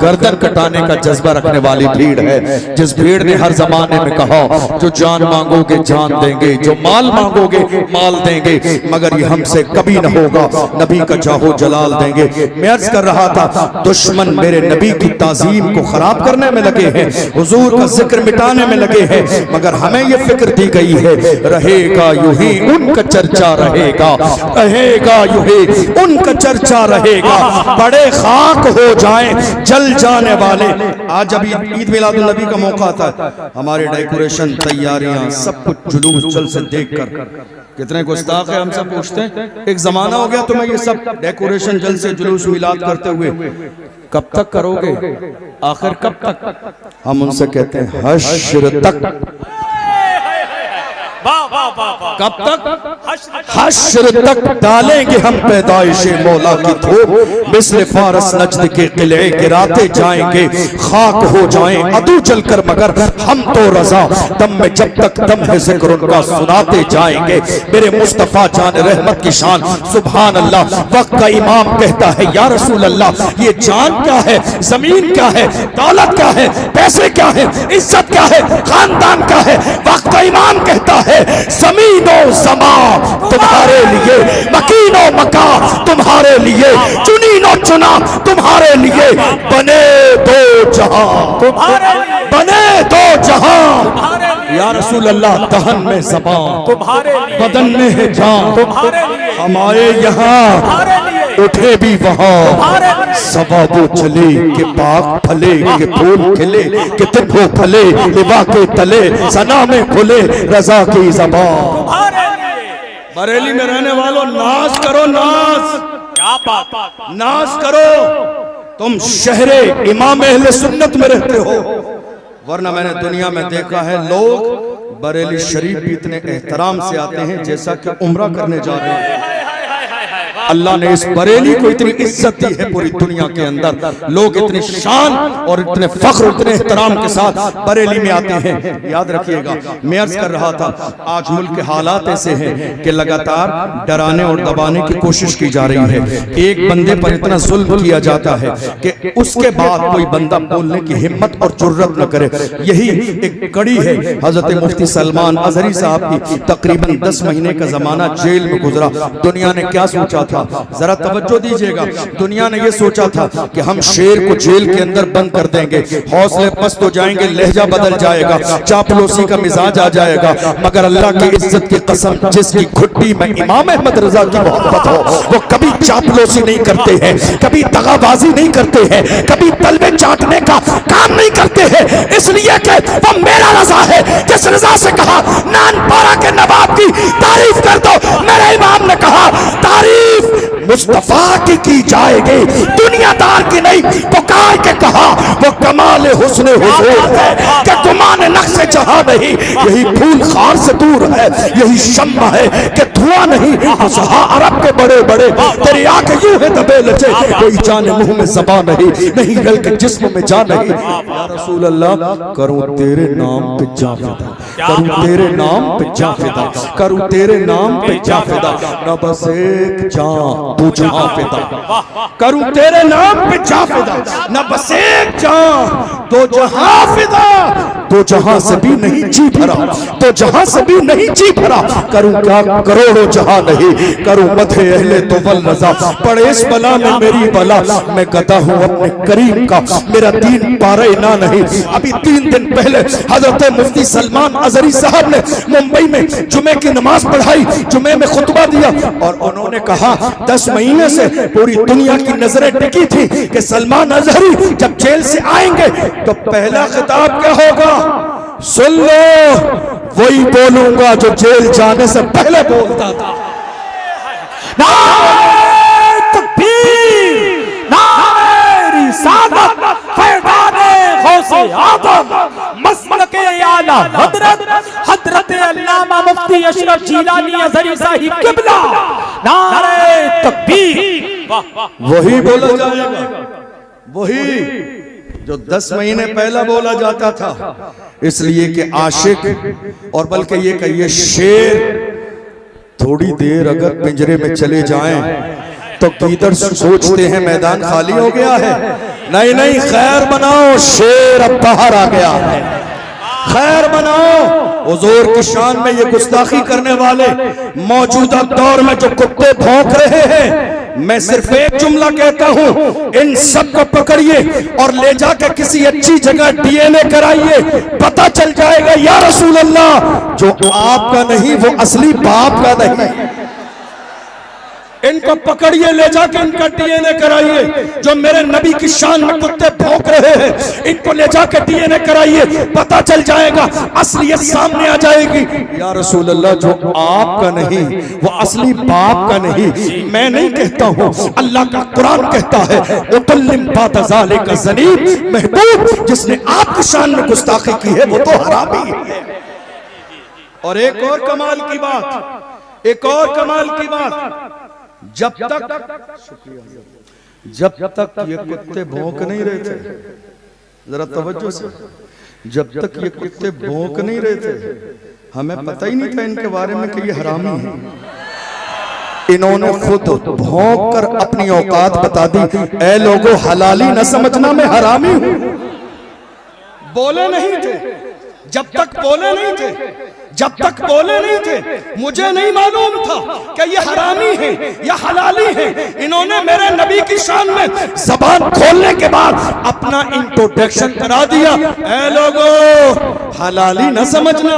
गर्दन कटाने का जज्बा रखने वाली भीड़ है। जिस भीड़ ने हर जमाने में कहा जो जान मांगोगे जान देंगे, जो माल मांगोगे माल देंगे, मगर ये हमसे कभी न होगा, नबी का जाहो जलाल देंगे। मैं अर्ज कर रहा था, दुश्मन मेरे नबी की ताजीम को खराब करने में लगे हैं, हुजूर का जिक्र मिटाने में लगे हैं, मगर हमें ये फिक्र दी गई है रहेगा यूं ही उनका चर्चा रहेगा, रहेगा यूं ही उनका चर्चा रहेगा। बड़े खाक हो जाएं जल जाने वाले। आज जब ईद मिलादुन नबी का मौका था, हमारे डेकोरेशन तैयारियां सब कुछ जुलूस जल से देखकर कितने गुस्ताख है हमसे पूछते हैं, एक जमाना हो गया तुम्हें ये सब डेकोरेशन जल से जुलूस मिलाद करते हुए, कब तक करोगे, आखिर कब तक? हम उनसे कहते हैं हश्र तक। कब तक? हश्र तक डालेंगे हम पैदाइशे मौला की धूप, मिस्ल फारस नजद के किले गिराते जाएंगे, खाक हो जाएं अदू जलकर, मगर हम तो रजा दम में जब तक दम है जिक्र उनका सुनाते जाएंगे। मेरे मुस्तफा जान रहमत की शान सुभान अल्लाह। वक्त का इमाम कहता है या रसूल अल्लाह, ये जान क्या है, जमीन क्या है, दौलत क्या है, पैसे क्या है, इज्जत क्या है, खानदान क्या है? वक्त का इमाम कहता है ज़मीनो ज़मा तुम्हारे लिए, मकीनो मका तुम्हारे लिए, चुनीनो चुना तुम्हारे लिए, बने दो जहां तुम्हारे लिए, बने दो जहां या रसूल अल्लाह। दहन में ज़बान तुम्हारे लिए, बदन में है जान तुम्हारे लिए, हमारे यहाँ उठे भी वहाँ सवाबो चले के पाक फले के फूल खिले के तिब्बो फले लिबा के तले सना में खुले रजा की ज़बान। बरेली में रहने वालों नाज करो, नाज, क्या बात, नाज करो, तुम शहरे इमाम अहले सुन्नत में रहते हो। वरना मैंने दुनिया में देखा है लोग बरेली शरीफ भी इतने एहतराम से आते हैं जैसा कि उम्रा करने जा रहे हैं। अल्लाह ने इस बरेली को इतनी इज्जत दी है पूरी दुनिया के अंदर, लोग इतनी शान और इतने फख्र इतने एहतराम के साथ बरेली में आते हैं। याद रखिएगा, मैं अर्ज कर रहा था आज मुल्क के हालात ऐसे हैं कि लगातार डराने और दबाने की कोशिश की जा रही है। एक बंदे पर इतना जुल्म किया जाता है कि उसके बाद कोई बंदा बोलने की हिम्मत और जुर्रत न करे। यही एक कड़ी है हजरत मुफ्ती सलमान अजहरी साहब की। तकरीबन 10 महीने का जमाना जेल में गुजरा। दुनिया ने क्या सोचा था, जरा तवज्जो दीजिएगा, दुनिया ने यह सोचा था कि हम शेर को जेल के अंदर बंद कर देंगे, हौसले पस्त हो जाएंगे, लहजा बदल जाएगा, चापलूसी का मिजाज आ जाएगा। मगर अल्लाह की इज्जत की कसम, जिसकी घुट्टी में इमाम अहमद रजा की मोहब्बत हो, वो कभी चापलूसी नहीं करते हैं, कभी दगाबाजी नहीं करते हैं, कभी तलबे चाटने का काम नहीं करते हैं, इसलिए कि वो मेरा रजा है। जिस रजा से कहा नानपारा के नवाब की तारीफ कर दो, मेरे इमाम ने कहा तारीफ मुस्तफा की जाएगी, दुनियादार की नहीं। पुकार के कहा वो कमाल हुस्न हुजूर है कि गुमान नक्श जहां नहीं, यही फूल खार से दूर है, यही शम्मा है कि धुआं नहीं। फसहा अरब के बड़े बड़े तेरी आंखें यूं है दबे लचे, कोई जाने मुंह में ज़बान नहीं, नहीं गल के जिस्म में जान नहीं। या रसूल अल्लाह करूं तेरे नाम पे जा फिदा, करूं तेरे नाम पे जा फिदा, करूं तेरे नाम पे जा फिदा, न बस एक जान तू जहां फिदा, करूं तेरे नाम पे जा फिदा, न बस एक जान तो जहां फिदा। तो जहां से भी नहीं जी भरा, तो जहां से भी नहीं जी भरा, करूं क्या करोड़ों जहां नहीं, करूं मथे अहले तो वल रजा, पड़े इस बला में मेरी बला, मैं गदा हूं अपने करीम का, मेरा दीन पारे ना नहीं। अभी 3 दिन पहले हजरत मुफ्ती सलमान अजहरी साहब ने मुंबई में जुमे की नमाज पढ़ाई, जुमे में खुतबा दिया और उन्होंने कहा 10 महीने से पूरी दुनिया की नजरें टिकी थी कि सलमान अजहरी जब जेल से आएंगे तो पहला खिताब क्या होगा, सुन लो वही बोलूंगा जो जेल जाने से पहले बोलता था। नारे तकबीर, नारे रिसालत, फैज़ाने गौसे आदम, मसलके आला हजरत, हजरत अल्लामा मुफ्ती अशरफ जिलानी अज़हरी साहिब क़िबला, नारे तकबीर। वही बोला जाएगा, वही जो 10 महीने पहला बोला जाता था। इसलिए कि आशिक और बल्कि ये कहिए शेर थोड़ी देर अगर पिंजरे में चले जाएं तो गीदड़ सोचते हैं मैदान खाली हो गया है। नहीं नहीं, खैर बनाओ, शेर अब बाहर आ गया है। खैर बनाओ। हुजूर की शान में ये गुस्ताखी करने वाले मौजूदा दौर में जो कुत्ते भौंक रहे हैं, मैं सिर्फ एक जुमला कहता हूं, इन सब को पकड़िए और ले जाकर किसी अच्छी जगह डीएनए कराइए, पता चल जाएगा या रसूल अल्लाह, जो आपका नहीं वो असली बाप का नहीं। इनको पकड़िए, ले जाके इनका डीएनए कराइए। जो मेरे नबी की शान में कुत्ते भौंक रहे हैं, इनको ले जाके डीएनए कराइए, पता चल जाएगा, असलियत सामने आ जाएगी। या रसूल अल्लाह, जो आपका नहीं वो असली बाप का नहीं। मैं नहीं कहता हूं, अल्लाह का कुरान कहता है, उतल्लिम बातज़ाले का ज़नीब, महबूब जिसने आपकी शान में गुस्ताखी की है वो तो हरामी है। और एक और कमाल की बात, एक और कमाल की बात, जब तक ये कुत्ते भौंक नहीं रहे थे, जरा तवज्जो से, जब तक ये कुत्ते भौंक नहीं रहे थे, हमें पता ही नहीं था इनके बारे में कि ये हरामी है। इन्होंने खुद भौंक कर अपनी औकात बता दी। ऐ लोगों, हलाली न समझना, मैं हरामी हूं। बोले नहीं थे, जब तक बोले नहीं थे, जब तक बोले नहीं थे, मुझे नहीं मालूम था कि ये हरामी है या हलाली है। इन्होंने मेरे नबी की शान में जबान खोलने के बाद अपना इंट्रोडक्शन करा दिया। ऐ लोगों, हलाली न समझना,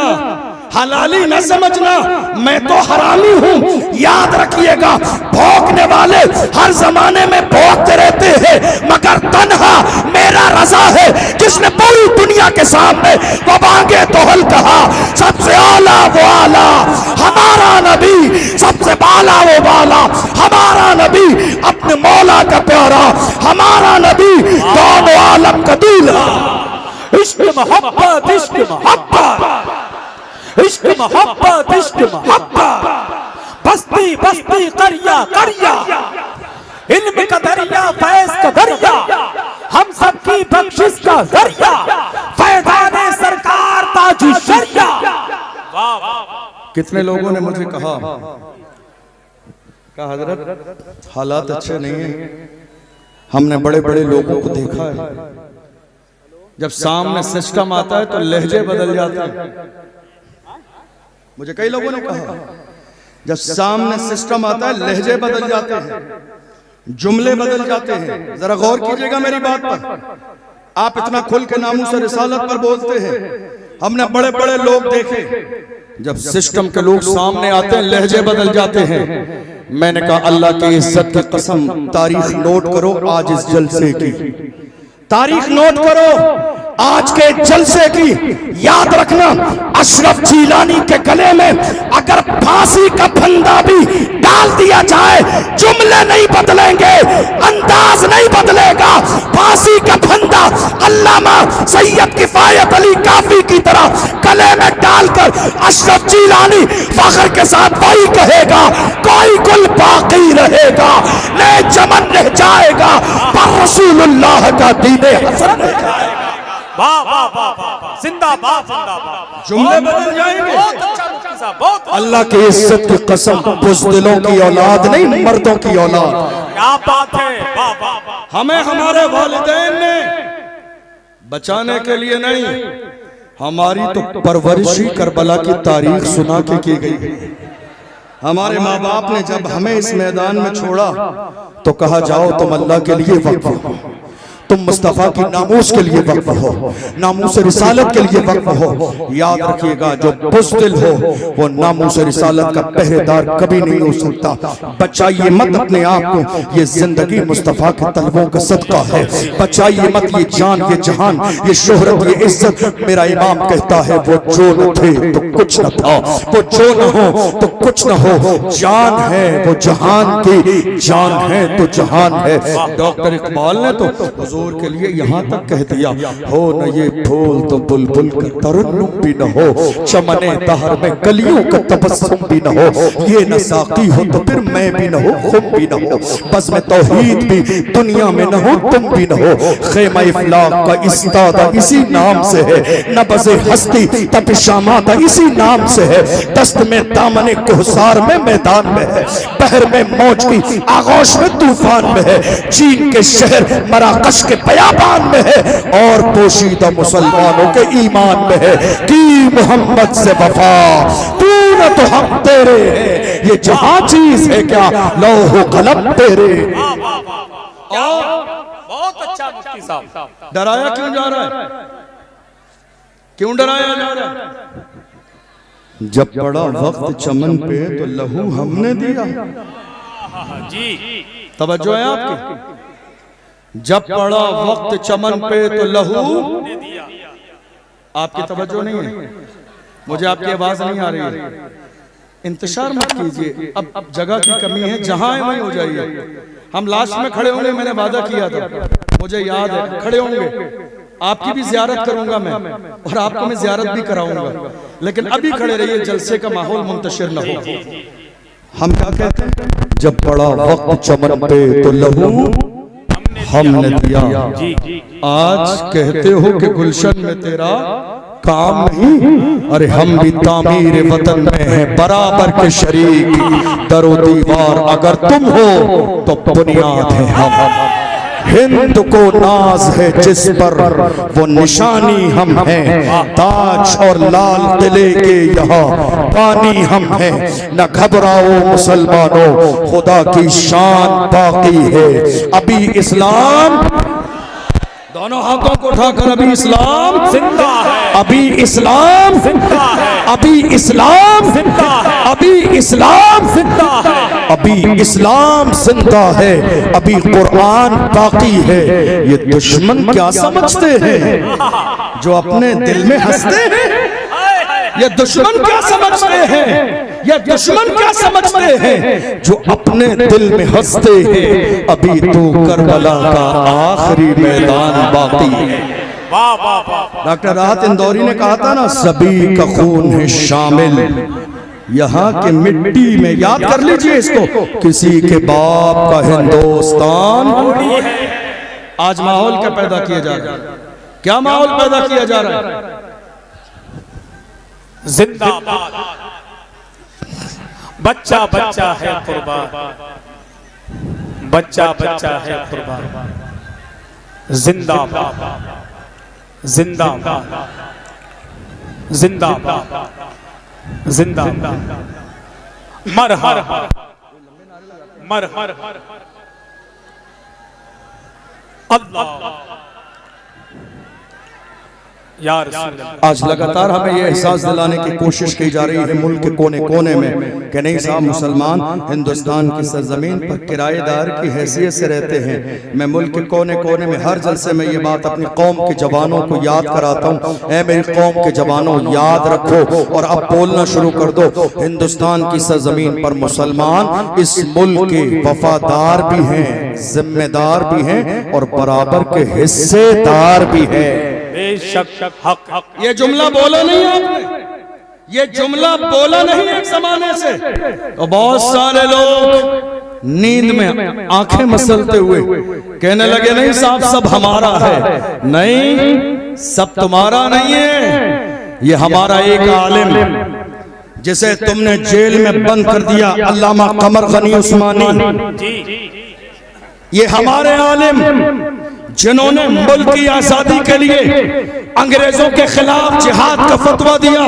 हलाली न समझना, मैं तो हरामी हूं। याद रखिएगा, भौंकने वाले हर जमाने में भौंकते रहते हैं, मगर तन्हा मेरा रज़ा है जिसने पूरी दुनिया के सामने वो बांगे तोहल कहा। सबसे आला वो आला हमारा नबी, सबसे बाला वो बाला हमारा नबी, अपने मौला का प्यारा हमारा नबी, दोनों आलम का दूल्हा। इश्क मोहब्बत, इश्क मोहब्बत, इश्क मोहब्बत, इश्क मोहब्बत, बस्ती बस्ती करिया करिया, इल्म का दरिया, फैज़ का दरिया, हम सबकी बख्शिश का जरिया, फैज़ाने सरकार ताजु शरिया। कितने लोगों ने मुझे कहा हजरत हालात अच्छे नहीं है। हमने बड़े बड़े लोगों को देखा है, जब सामने सिस्टम आता है तो लहजे बदल जाते हैं। मुझे कई लोगों ने कहा, जब सामने सिस्टम आता है लहजे बदल जाते हैं, जुमले बदल जाते हैं। जरा गौर कीजिएगा मेरी बात पर। आप इतना खुल के नामूस रिसालत पर बोलते हैं, हमने बड़े बड़े लोग देखे, जब सिस्टम के लोग सामने आते हैं लहजे बदल जाते हैं। मैंने कहा, अल्लाह की इज्जत की कसम, तारीख नोट करो आज इस जलसे की, तारीख नोट करो आज के जलसे की। याद रखना, अशरफ जीलानी के गले में अगर फांसी का फंदा भी डाल दिया जाए, जुमले नहीं बदलेंगे, अंदाज नहीं बदलेगा। फांसी का फंदा अल्लामा सैयद किफायत अली काफी की तरह गले में डालकर अशरफ जीलानी फख्र के साथ वही कहेगा, कोई गुल बाकी रहेगा, नए चमन रह जाएगा, पर रसूलुल्लाह का दीने हसन रह जाएगा। वाह वाह वाह वाह, जिंदाबाद जिंदाबाद। जुमले बदल जाएंगे। बहुत अच्छा मुफ्ती साहब, बहुत अल्लाह की इज्जत की कसम, बुज़दिलों की औलाद नहीं, मर्दों की औलाद। क्या बात है, वाह वाह वाह। हमें हमारे वालिदैन ने बचाने के लिए नहीं, हमारी तो परवरिश ही करबला की तारीख सुना के की गई। हमारे माँ बाप ने जब हमें इस मैदान में छोड़ा तो कहा, जाओ तुम अल्लाह के लिए वक्फ हो, तुम मुस्तफ़ा की नामूस के लिए वक्फ हो, नामूस रिसालत के लिए वक्फ हो। याद रखिएगा, जो बुज़दिल हो वो नामूस रिसालत का पहरेदार कभी नहीं हो सकता। बचाइए मत अपने आप को, ये जिंदगी मुस्तफ़ा के तलबों का सदका है। बचाइए मत ये जान, ये जहान, ये शोहरत, ये इज्जत। मेरा इमाम कहता है, वो जो न थे तो कुछ न था, वो जो न हो तो कुछ न हो। जान है वो जहान की, जान है तो जहान है। डॉक्टर इकबाल ने तो हुजूर के लिए यहाँ तक कह दिया, हो न ये फूल तो बुलबुल का तरन्नुम भी न हो, चमने दहर में कलियों का तबस्सुम भी न हो, ये न साकी हो तो फिर मैं भी न हो, खुद भी न हो, बस में तौहीद भी दुनिया में न हो, तुम भी न हो। खेमा इफलाक का इस्तादा इसी नाम से है, नबज़े हस्ती तपिशामादा इसी नाम से है, दस्त में दामने कोहसार में मैदान में है, शहर में मौज की आगोश में तूफान में है, चीन के शहर मराकश के बयाबान में है, और पोशीदा मुसलमानों के ईमान में है कि मोहम्मद से वफा तू न तो हम तेरे हैं, ये जहां चीज है क्या लौह कलम तेरे। बहुत अच्छा मुफ्ती साहब। डराया क्यों जा रहा है, क्यों डराया जा रहा है? जब पड़ा वक्त चमन पे तो लहू हमने दिया। जी तवज्जो है आपकी? जब पड़ा वक्त चमन पे तो लहू, आपकी तवज्जो नहीं है, मुझे आपकी आवाज नहीं आ रही है। इंतजार मत कीजिए, अब जगह की कमी है, जहां है वहीं हो जाइए। हम लास्ट में खड़े होंगे, मैंने वादा किया था, मुझे याद है, खड़े होंगे, आपकी भी जियारत करूंगा मैं और आपको मैं जियारत भी कराऊंगा, लेकिन अभी खड़े रहिए, जलसे का माहौल मुंतशिर न हो। हम क्या कहते हैं, जब पड़ा वक्त चमन पे तो लहू हमने दिया। आज कहते हो कि गुलशन में तेरा काम नहीं, अरे हम भी तामीर वतन में हैं बराबर के शरीक, दरो दीवार अगर तुम हो तो बुनियाद है हम। हिंद को नाज है जिस पर वो निशानी हम हैं, ताज और लाल किले के यहाँ पानी हम हैं। न घबराओ मुसलमानों, खुदा की शान बाकी है, अभी इस्लाम, दोनों हाथों को उठाकर अभी इस्लाम जिंदा है, अभी इस्लाम जिंदा है, अभी इस्लाम जिंदा है, अभी इस्लाम जिंदा है, अभी इस्लाम जिंदा है, अभी कुरान बाकी है। ये दुश्मन क्या समझते हैं जो अपने दिल में हंसते हैं? ये दुश्मन क्या समझते हैं, ये दुश्मन क्या समझते हैं जो अपने दिल में हंसते हैं? अभी तो करबला का आखिरी मैदान बाकी है। वाह वाह वाह। डॉक्टर राहत इंदौरी ने कहा था ना, सभी का खून है शामिल यहाँ के मिट्टी में, याद कर लीजिए इसको, किसी के बाप का हिंदुस्तान। आज माहौल क्या पैदा किया जा रहा है, क्या माहौल पैदा किया जा रहा है? जिंदाबाद, बच्चा बच्चा है कुर्बान, बच्चा बच्चा है कुर्बान, जिंदाबाद जिंदाबाद जिंदाबाद जिंदाबाद, मरहर मरहर अल्लाह यार। आज लगातार हमें यह एहसास दिलाने की कोशिश की जा रही है मुल्क के कोने कोने में कि नहीं साहब, मुसलमान हिंदुस्तान की सरजमीन पर किराएदार की हैसियत से रहते हैं। मैं मुल्क के कोने कोने में हर जलसे में ये बात अपनी कौम के जवानों को याद कराता हूँ, ऐ मेरी कौम के जवानों याद रखो और अब बोलना शुरू कर दो। हिंदुस्तान की सरजमीन पर मुसलमान इस मुल्क के वफादार भी हैं, जिम्मेदार भी हैं और बराबर के हिस्सेदार भी हैं। ये जुमला बोला नहीं आपने, ये जुमला बोला नहीं एक जमाने से, तो बहुत सारे लोग नींद में आंखें मसलते हुए कहने लगे नहीं साहब सब हमारा है। नहीं, सब तुम्हारा नहीं है, ये हमारा एक आलिम जिसे तुमने जेल में बंद कर दिया, अल्लामा कमर गनी उस्मानी, ये हमारे आलिम जिन्होंने मुल्क की आजादी के लिए अंग्रेजों के खिलाफ जिहाद का फतवा दिया,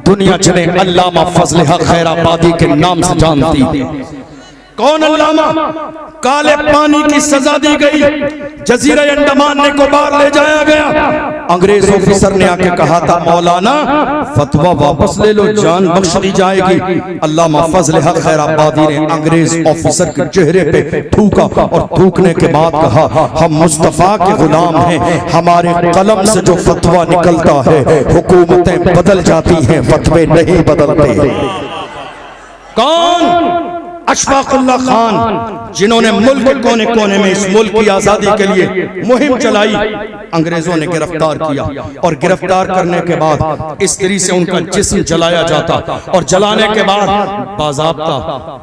दुनिया जिन्हें अल्लामा फजल हक खैराबादी के नाम से जानती है। कौन अल्लामा? काले पानी की सजा दी गई, जजीरा अंडमान निकोबार ले जाया गया, अंग्रेज ऑफिसर ने आके कहा था मौलाना फतवा वापस ले लो, जान बख्श दी जाएगी। अल्लामा फजल हक खैराबादी ने अंग्रेज ऑफिसर के चेहरे पे थूका और थूकने के बाद कहा हम मुस्तफा के गुलाम हैं, हमारे कलम से जो फतवा निकलता है हुकूमतें बदल जाती हैं, फतवे नहीं बदलते। कौन? अशफाकुल्लाह खान, जिन्होंने मुल्क के कोने कोने में इस मुल्क की आजादी के लिए मुहिम चलाई, अंग्रेजों ने गिरफ्तार किया और गिरफ्तार करने के बाद इस तरह से उनका जिस्म जलाया जाता और जलाने के बाद बाज़ाब्ता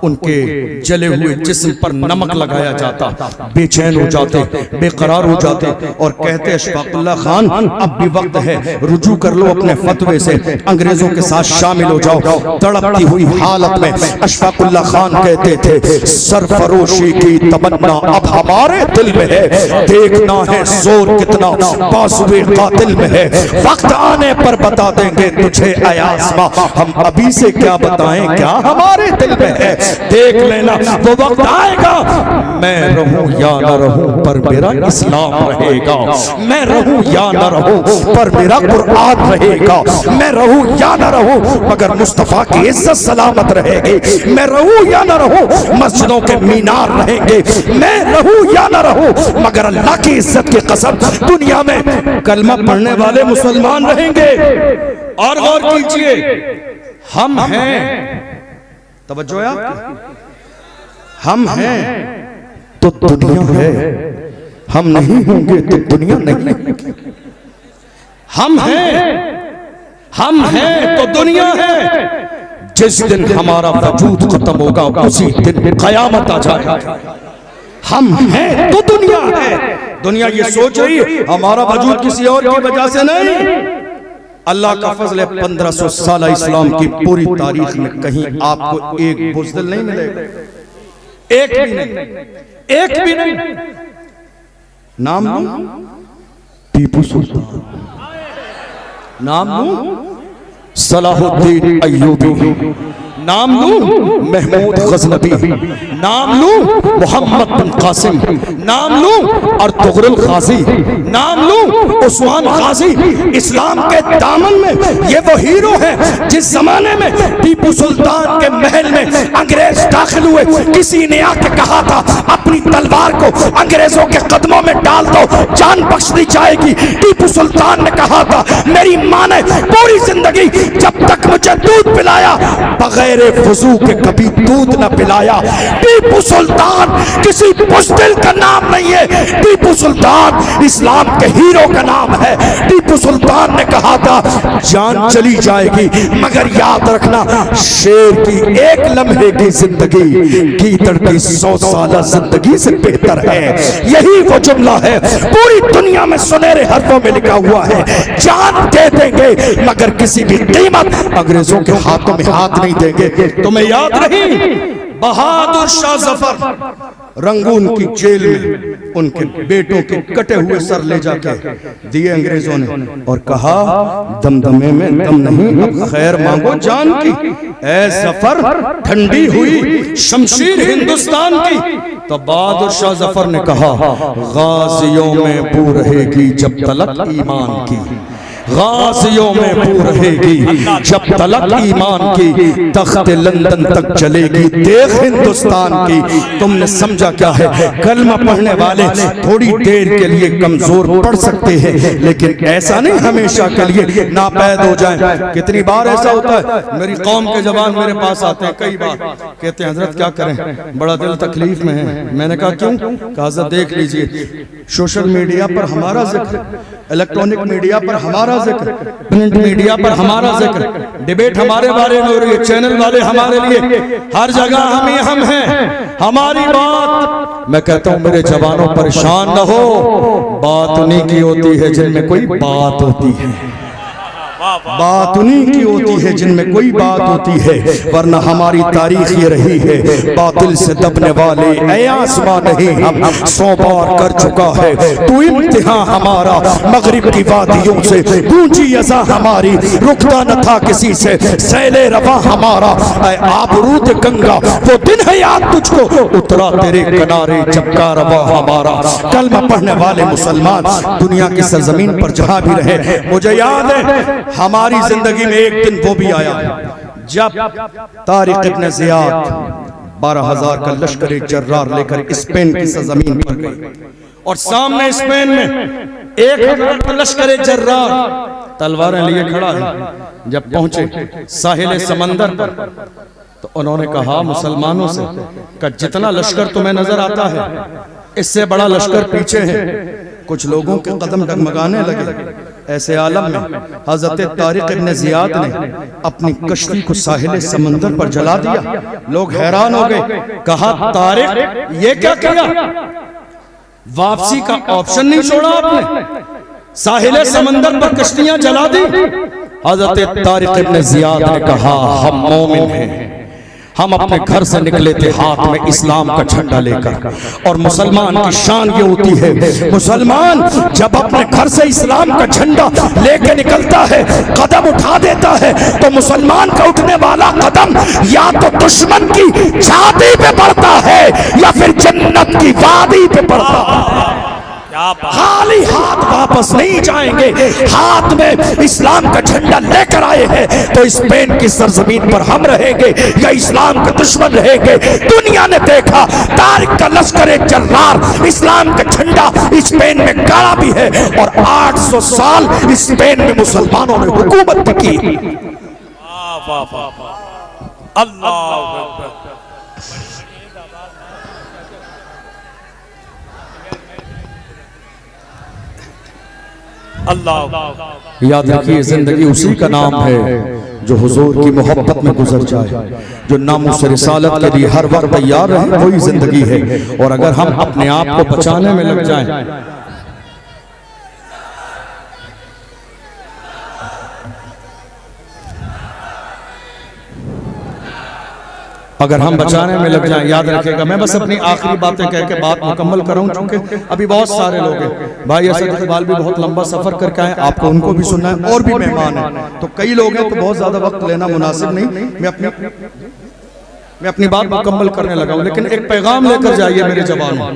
उनके जले हुए जिस्म पर नमक लगाया जाता, बेचैन हो जाते, बेकरार हो जाते और कहते अशफाकुल्लाह खान अब भी वक्त है, रुजू कर लो अपने फतवे से, अंग्रेजों के साथ शामिल हो जाओ। तड़पती हुई हालत में अशफाकुल्लाह खान कहते कहते थे सरफरोशी की तमन्ना अब हमारे दिल में है, देखना है जोर कितना बाजुए कातिल में है। वक्त आने पर बता देंगे तुझे ऐ आसमां, हम अभी से क्या बताएं क्या हमारे दिल में है। देख लेना वो वक्त आएगा, मैं रहूं या न रहूं पर मेरा इस्लाम रहेगा, मैं रहूं या न रहूं पर मेरा कुरान रहेगा, मैं रहूं या न रहूं मगर मुस्तफा की इज्जत सलामत रहेगी, मैं रहूं या न रहूं मस्जिदों के मीनार रहेंगे, मैं रहूं या न रहूं मगर अल्लाह की इज्जत की कसम दुनिया में कलमा पढ़ने वाले मुसलमान रहेंगे। और गौर कीजिए, हम हैं, तवज्जो है आपकी, हम हैं तो दुनिया है, हम नहीं होंगे तो दुनिया नहीं। हम हैं तो दुनिया है। जिस दिन हमारा वजूद खत्म होगा उसी दिन कयामत आ जाएगी। हम हैं तो दुनिया है। दुनिया ये सोच रही है हमारा वजूद किसी और की वजह से नहीं। अल्लाह का फजल है, 1500 साल इस्लाम की पूरी तारीख में कहीं आपको एक बुज़दिल नहीं मिलेगा, एक भी नहीं, एक भी नहीं। नाम लूं टीपू सुल्तान, नाम लूं सलाहुद्दीन अय्यूबी, नाम लूं महमूद गजनबी, नाम लूं मोहम्मद बिन कासिम, नाम लूं अर्तुगरुल गाजी, नाम लूं उस्मान गाजी। इस्लाम के दामन में ये वो हीरो हैं जिस जमाने में टीपू सुल्तान के महल में अंग्रेज दाखिल हुए, किसी ने आके कहा था अपनी तलवार को अंग्रेजों के कदमों में डाल दो, जान बख्श दी जाएगी। टीपू सुल्तान ने कहा था मेरी मां ने पूरी जिंदगी जब तक मुझे दूध पिलाया बगैर वजू के कभी दूध न पिलाया। टीपू सुल्तान किसी बुज़दिल का नाम नहीं है, टीपू सुल्तान इस्लाम के हीरो का नाम है। टीपू सुल्तान ने कहा था जान चली जाएगी मगर याद रखना शेर की एक लम्हे की जिंदगी गीदड़ की 100 साल जिंदगी से बेहतर है। यही वो जुमला है पूरी दुनिया में सुनहरे हरफों में लिखा हुआ है, जान दे देंगे मगर किसी भी कीमत अंग्रेजों के हाथों में हाथ नहीं देंगे। तुम्हें याद नहीं बहादुर शाह जफर रंगून की जेल में उनके बेटों के कटे हुए सर ले जाके दिए अंग्रेजों ने और कहा दमदमे में दम नहीं, अब खैर मांगो जान की। ऐ जफर ठंडी हुई शमशीर हिंदुस्तान की। तो बहादुर शाह जफर ने कहा गाजियों में बू रहेगी जब तलक ईमान की, गाजियों में बू रहेगी जब तलक ईमान की, तख्त लंदन तक चलेगी देख हिंदुस्तान की। तुमने समझा क्या है, कलमा पढ़ने वाले थोड़ी देर के लिए कमजोर पढ़ सकते हैं लेकिन ऐसा नहीं हमेशा के लिए नापैद हो जाए। कितनी बार ऐसा होता है, मेरी कौम के जवान मेरे पास आते हैं कई बार, कहते हैं हजरत क्या करें बड़ा दिल तकलीफ में है। मैंने कहा क्यों? कहा हजरत देख लीजिए सोशल मीडिया पर हमारा जिक्र, इलेक्ट्रॉनिक मीडिया पर हमारा जिक्र, प्रिंट मीडिया पर हमारा जिक्र, डिबेट हमारे बारे में हो रही है, चैनल वाले हमारे लिए, हर जगह हम हैं, हमारी बात। मैं कहता हूं मेरे जवानों परेशान न हो, बात उन्हीं की होती है जिनमें कोई बात होती है, बात उन्हीं की होती है जिनमें कोई बात होती है, वरना हमारी तारीख ये रही है बातिल से दबने वाले ऐ आसमां नहीं हम 100 बार कर चुका है तू इम्तिहान हमारा। मगरिब की वादियों से गूंजी अज़ा हमारी, रुकता न था किसी से सैले रवा हमारा। ऐ आबरूद गंगा वो दिन है याद तुझको, उतरा तेरे किनारे जब का रवा हमारा। कलमा पढ़ने वाले मुसलमान दुनिया की सरजमीन पर जहां भी रहे, मुझे याद है हमारी जिंदगी में एक दिन वो भी आया जब तारिक इब्न ज़ियाद 12,000 का लश्कर जर्रार लेकर स्पेन की सरजमीन पर गए और सामने स्पेन में 1,000 का लश्कर जर्रार तलवारें लिए खड़ा है। जब पहुंचे साहिल समंदर पर तो उन्होंने कहा मुसलमानों से कि जितना लश्कर तुम्हें नजर आता है इससे बड़ा लश्कर पीछे है। कुछ लोगों के कदम डगमगाने लगे। ऐसे आलम में हजरत तारिक इब्न ज़ियाद ने अपनी कश्ती को साहिल समंदर पर जला दिया। लोग हैरान हो गए, कहा तारिक ये क्या किया, वापसी का ऑप्शन नहीं छोड़ा आपने, साहिल समंदर पर कश्तियां जला दी। हजरत तारिक इब्न ज़ियाद ने कहा हम मोमिन हैं, हम अपने घर से निकले थे हाथ में इस्लाम का झंडा लेकर। और मुसलमान की शान ये होती है, मुसलमान जब अपने घर से इस्लाम का झंडा लेके निकलता है, कदम उठा देता है, तो मुसलमान का उठने वाला कदम या तो दुश्मन की छाती पे पड़ता है या फिर जन्नत की वादी पे पड़ता है। खाली हाथ वापस नहीं जाएंगे, हाथ में इस्लाम का झंडा लेकर आए हैं। तो स्पेन की सरजमीन पर हम रहेंगे या इस्लाम के दुश्मन रहेंगे? दुनिया ने देखा तारिक का लश्कर जर्रार इस्लाम का झंडा स्पेन में गाड़ा भी है और 800 साल स्पेन में मुसलमानों ने हुकूमत की। अल्लाह अल्लाह। याद रखिए, जिंदगी उसी का नाम है जो हुजूर की मोहब्बत में गुजर जाए, जो नामुस रिसालत के लिए हर वक्त तैयार रहे, वही जिंदगी है। और अगर हम अपने आप को बचाने में लग जाएं, अगर हम बचाने में लग जाएं, याद रखिएगा। मैं बस अपनी आखिरी बातें कह के बात मुकम्मल करूं, क्योंकि अभी बहुत सारे लोग हैं। भाई असद इकबाल भी बहुत लंबा सफर करके आए, आपको उनको भी सुनना है, और भी मेहमान हैं, तो कई लोग हैं, तो बहुत ज्यादा वक्त लेना मुनासिब नहीं। मैं अपनी बात मुकम्मल करने लगा हूं, लेकिन एक पैगाम लेकर जाइए मेरे जवानों।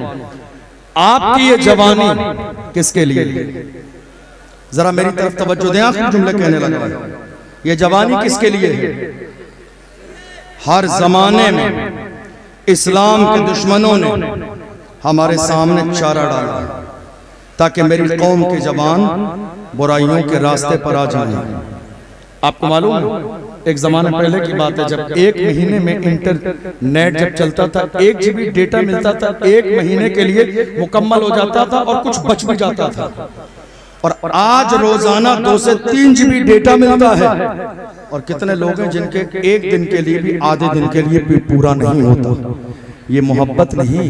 आपकी ये जवानी किसके लिए? जरा मेरी तरफ तवज्जो दें, आखिरी जुमले कहने लगा। ये जवानी किसके लिए है? हर जमाने में इस्लाम के दुश्मनों ने हमारे सामने चारा डाला ताकि मेरी कौम के जवान बुराइयों के रास्ते पर आ जाएं। आपको मालूम है, एक जमाने पहले की बात है, जब एक महीने में इंटरनेट जब चलता था, 1 GB डेटा मिलता था, 1 महीने के लिए मुकम्मल हो जाता था और कुछ बच भी जाता था। और आज रोजाना 2 से 3 GB डेटा मिलता है। और कितने लोग हैं जिनके एक दिन के लिए भी, आधे दिन के लिए भी पूरा नहीं होता। ये मोहब्बत नहीं,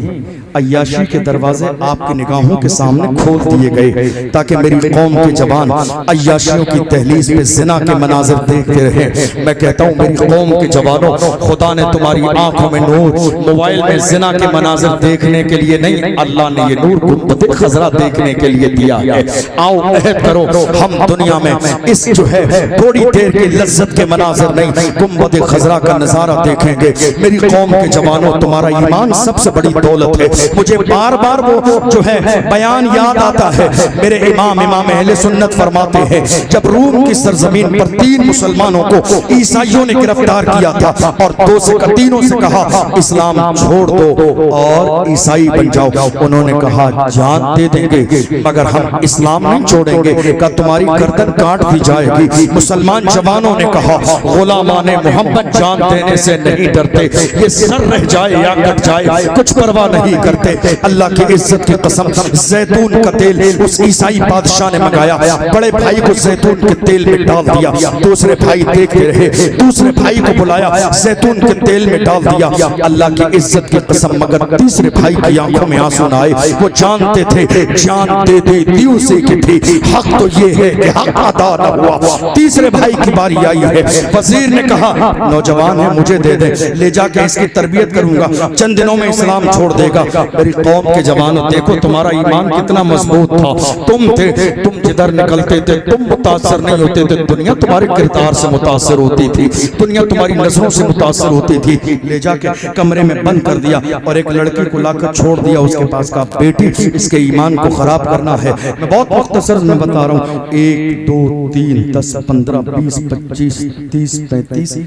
अय्याशी के दरवाजे आपकी निगाहों के सामने खोल दिए गए ताकि मेरी कौम के जवान अय्याशियों की दहलीज पे जिना के मनाजिर देखते रहे। मैं कहता हूँ मेरी कौम के जवानों, खुदा ने तुम्हारी आंखों में नूर मोबाइल में जिना के मनाजिर देखने के लिए नहीं, अल्लाह ने ये नूर गुंबद खजरा देखने के लिए दिया है। आओ अहद करो, हम दुनिया में इस जो है थोड़ी देर की लज्जत के मनाजिर नहीं, गुंबद खजरा का नजारा देखेंगे। मेरी कौम के जवानों, तुम्हारा ईमान सबसे बड़ी दौलत है। मुझे बार बार वो जो है बयान याद आता है। मेरे इमाम अहले सुन्नत फरमाते हैं, जब रूम की सरजमीन पर 3 मुसलमानों को ईसाइयों ने गिरफ्तार किया था और 2 से 3 से कहा इस्लाम छोड़ दो और ईसाई बन जाओ, उन्होंने कहा जान दे देंगे मगर हम इस्लाम नहीं छोड़ेंगे, का तुम्हारी गर्दन काट दी जाएगी। मुसलमान जवानों ने कहा गुलामाने मोहम्मद जान देने से नहीं डरते, ये सर रह जाए या कट जाए कुछ परवाह नहीं करते। अल्लाह की इज्जत की कसम, जैतून का तेल उस ईसाई बादशाह ने मंगाया, बड़े भाई को जैतून के तेल में डाल दिया, दूसरे भाई देखते रहे, दूसरे भाई को बुलाया, जैतून के तेल में डाल दिया। अल्लाह की इज्जत की कसम, मगर तीसरे भाई की आंखों में आंसू न आए। वो जानते थे जान दे दी उसी की थी, हक तो ये है कि हक अदा न हुआ। तीसरे भाई की बारी आई है। वजीर ने कहा नौजवान है, मुझे दे दे, ले जाके इसकी तरबियत करूंगा, चंद दिनों में इस्लाम छोड़ देगा। मेरी कौम के जवानों, देखो तुम्हारा ईमान कितना मजबूत था। तुम जिधर निकलते थे तुम मुतासर नहीं होते थे, दुनिया तुम्हारे किरदार से मुतासर होती थी, दुनिया तुम्हारी नजरों से मुतासर होती थी। ले जाके कमरे में बंद कर दिया और एक लड़की को लाकर छोड़ दिया उसके पास का, बेटी इसके ईमान को खराब करना है। मैं बहुत मुख्तसर में बता रहा हूँ, 1 2 3 10 15 20 25 30 35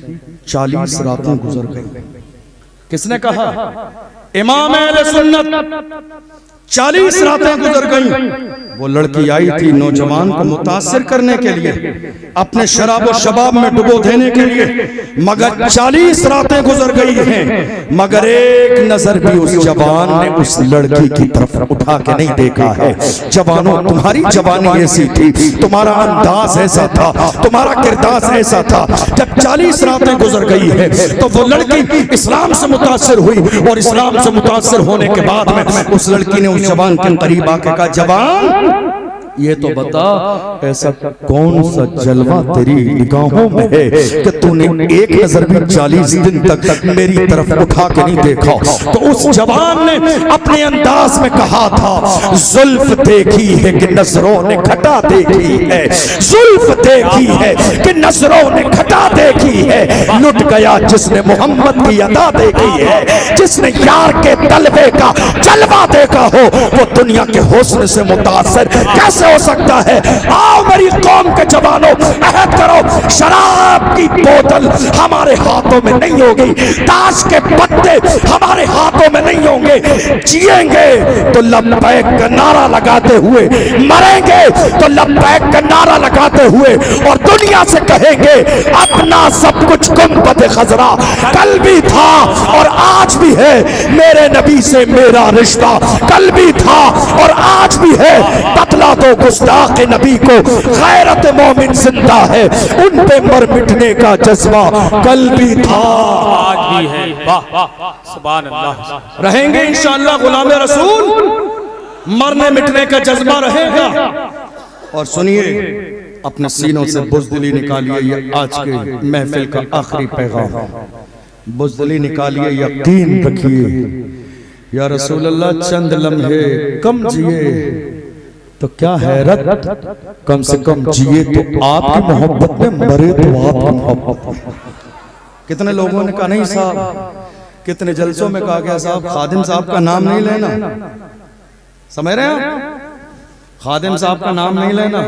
40 रातें गुजर गई। किसने कहा? इमाम अहले सुन्नत। 40 रातें गुजर गई। वो लड़की आई थी नौजवान को मुतासिर करने के लिए, अपने शराब और शबाब में डुबो देने के लिए, मगर 40 रातें गुजर गई हैं, मगर एक नजर भी उस जवान ने उस लड़की की तरफ उठा के नहीं देखा है। जवानों, तुम्हारी जवानी ऐसी थी, तुम्हारा अंदाज ऐसा था, तुम्हारा किरदार ऐसा था। जब 40 रातें गुजर गई है तो वो लड़की इस्लाम से मुतासिर हुई और इस्लाम से मुतासिर होने के बाद में उस लड़की ने उस जवान के करीब आके कहा, जवान ये तो बता ऐसा कौन सा जलवा तेरी निगाहों में है कि तूने एक नजर भी 40 दिन तक मेरी तरफ उठा के नहीं देखा। तो उस जवान ने अपने अंदाज में कहा था, जुल्फ देखी है कि नजरों ने घटा देखी है, जुल्फ देखी है कि नजरों ने घटा देखी है। लुट गया जिसने मोहम्मद की अदा देखी है, जिसने यार के तलबे का जलवा देखा हो वो दुनिया के हुस्न से मुतासर कैसे हो सकता है। आओ मेरी कौम के जवानों, अहद करो शराब की बोतल हमारे हाथों में नहीं होगी, ताश के पत्ते हमारे हाथों में नहीं होंगे। जिएंगे तो लब्बैक का नारा लगाते हुए, मरेंगे तो लब्बैक का नारा लगाते हुए, और दुनिया से कहेंगे अपना सब कुछ गुंबद खजरा कल भी था और आज भी है, मेरे नबी से मेरा रिश्ता कल भी था और आज भी है। बतला दो गुस्ताख नबी को गैरत मोमिन जिंदा है, उन पे मर मिटने का जज्बा कल भी था आज भी है। वाह वाह सुभान अल्लाह। रहेंगे इंशाअल्लाह गुलाम रसूल, मरने मिटने का जज्बा रहेगा। और सुनिए, अपने सीनों से बुज़दिली निकालिए, ये आज के महफिल का आखिरी पैगाम। बुज़दिली निकालिए, यकीन रखिए या रसूल अल्लाह चंद लम्हे कम जिए तो क्या हैरत, कम से कम जिए तो आपकी मोहब्बत में, मरे तो आपकी मोहब्बत। कितने लोगों ने कहा नहीं साहब, कितने जलसों में कहा गया साहब खादिम साहब का नाम नहीं लेना, समझ रहे हैं आप, खादिम साहब का नाम नहीं लेना।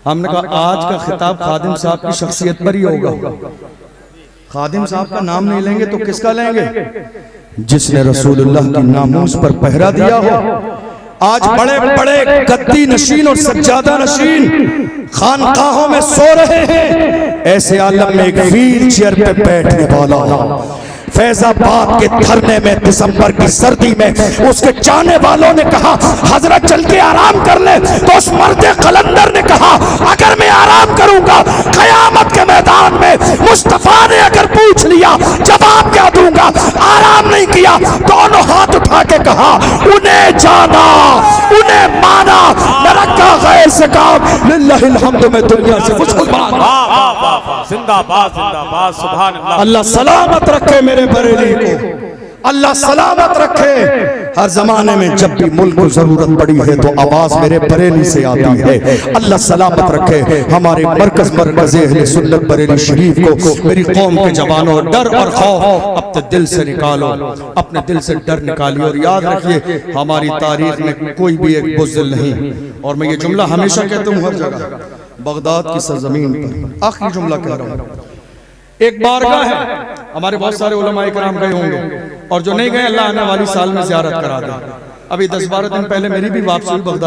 हमने कहा आज का खिताब खादिम साहब की शख्सियत पर ही होगा। खादिम साहब का नाम नहीं लेंगे तो किसका लेंगे? जिसने रसूलुल्लाह की नामूस पर पहरा दिया हो। आज बड़े बड़े गद्दी नशीन और सज्जादा नशीन खानकाहों में सो रहे हैं, ऐसे आलम में एक व्हील चेयर पे बैठने वाला फैजाबाद के धरने में दिसंबर की सर्दी में उसके चाहने वालों ने कहा हजरत चल के आराम कर ले, तो उस मर्दे कलंदर ने कहा अगर मैं आराम करूंगा कयामत के मैदान में मुस्तफा ने अगर पूछ लिया जवाब क्या दूंगा। आराम नहीं किया, दोनों हाथ उठा के कहा उन्हें जाना, उन्हें माना, न रखा गैर से काम, लिल्लाहिल हम्द में दुनिया से मुसलमान। जिंदाबाद जिंदाबाद सुभान अल्लाह। अल्लाह सलामत रखे मेरे बरेली को, अल्लाह सलामत रखे। हर जमाने में जब भी मुल्क को जरूरत पड़ी है तो आवाज मेरे बरेली से आती है। अल्लाह सलामत रखे हमारे मरकज अहले सुन्नत बरेली शरीफ को। मेरी कौम के जवानों, डर और खौफ अपने दिल से निकालो, अपने दिल से डर निकालिए। और याद रखिए हमारी तारीख में कोई भी एक बुज़दिल नहीं। और मैं ये जुमला हमेशा कहता हूँ हर जगह, बगदाद की सरजमीन पर आखिरी जुमला कह रहा हूँ, एक बारगाह है, हमारे बहुत सारे उलमाए कराम गए होंगे, और जो नहीं गए अल्लाह आने वाली साल में ज़ियारत करा दे। अभी 10-12 दिन पहले मेरी भी वापसी बगदाद